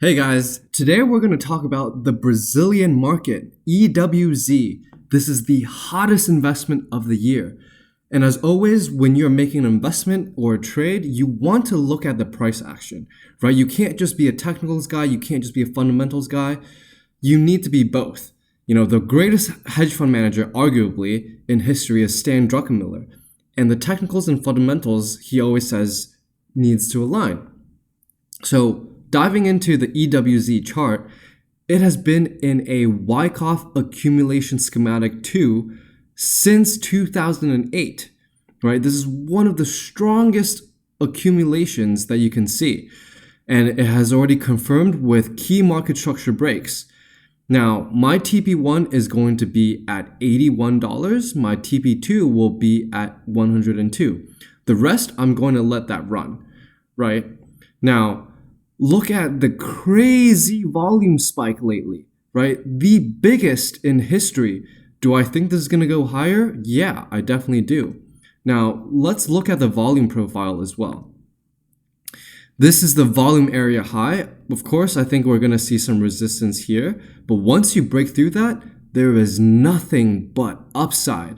Hey guys, today we're going to talk about the Brazilian market, EWZ. This is the hottest investment of the year. And as always, when you're making an investment or a trade, you want to look at the price action, right? You can't just be a technicals guy, you can't just be a fundamentals guy. You need to be both. The greatest hedge fund manager, arguably, in history is Stan Druckenmiller. And the technicals and fundamentals, he always says, needs to align. So, diving into the EWZ chart, it has been in a Wyckoff accumulation schematic 2 since 2008, right? This is one of the strongest accumulations that you can see, and it has already confirmed with key market structure breaks. Now, my TP1 is going to be at $81. My TP2 will be at 102. The rest, I'm going to let that run, right? Now, look at the crazy volume spike lately, right? The biggest in history. Do I think this is going to go higher? Yeah, I definitely do. Now, let's look at the volume profile as well. This is the volume area high. Of course, I think we're going to see some resistance here. But once you break through that, there is nothing but upside.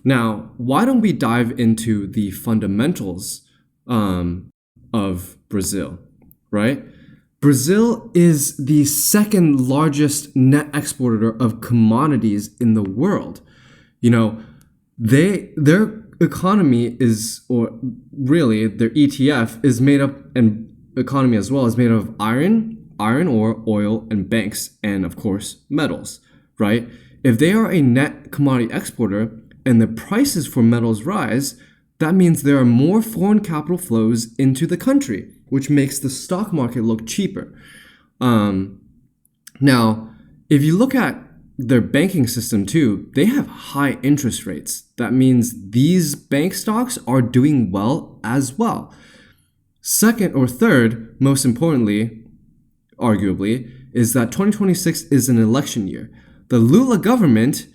Now, why don't we dive into the fundamentals of Brazil, right? Brazil is the second largest net exporter of commodities in the world. Their economy is, or really their ETF is made up, and economy as well is made up of iron ore, oil, and banks, and of course metals, right? If they are a net commodity exporter and the prices for metals rise, that means there are more foreign capital flows into the country, which makes the stock market look cheaper. Now, if you look at their banking system too, they have high interest rates. That means these bank stocks are doing well as well. Second or third, most importantly, arguably, is that 2026 is an election year. The Lula government,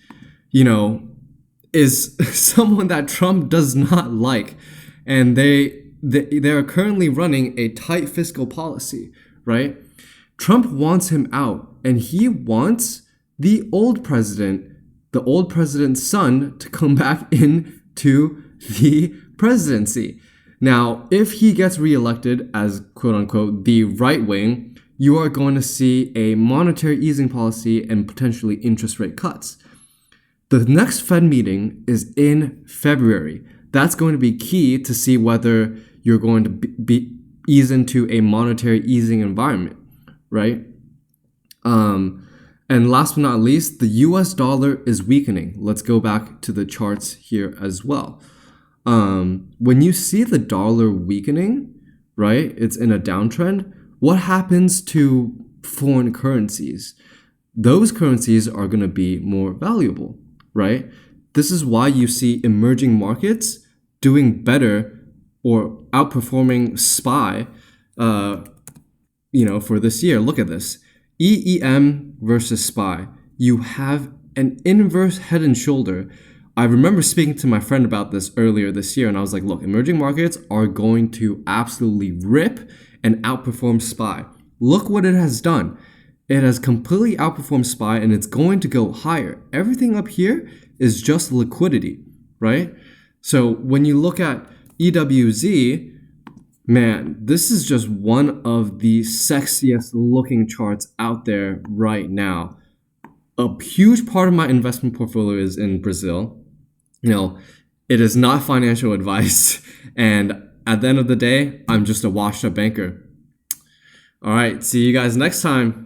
is someone that Trump does not like, and they are currently running a tight fiscal policy, right? Trump wants him out, and he wants the old president's son, to come back into the presidency. Now, if he gets reelected as quote unquote the right wing, you are going to see a monetary easing policy and potentially interest rate cuts. The next Fed meeting is in February. That's going to be key to see whether you're going to ease into a monetary easing environment, right? And last but not least, the US dollar is weakening. Let's go back to the charts here as well. When you see the dollar weakening, right, it's in a downtrend, what happens to foreign currencies? Those currencies are going to be more valuable, right? This is why you see emerging markets doing better or outperforming SPY, for this year. Look at this. EEM versus SPY. You have an inverse head and shoulder. I remember speaking to my friend about this earlier this year, and I was like, look, emerging markets are going to absolutely rip and outperform SPY. Look what it has done. It has completely outperformed SPY, and it's going to go higher. Everything up here is just liquidity, right? So when you look at EWZ, man, this is just one of the sexiest looking charts out there right now. A huge part of my investment portfolio is in Brazil. It is not financial advice. And at the end of the day, I'm just a washed up banker. All right, see you guys next time.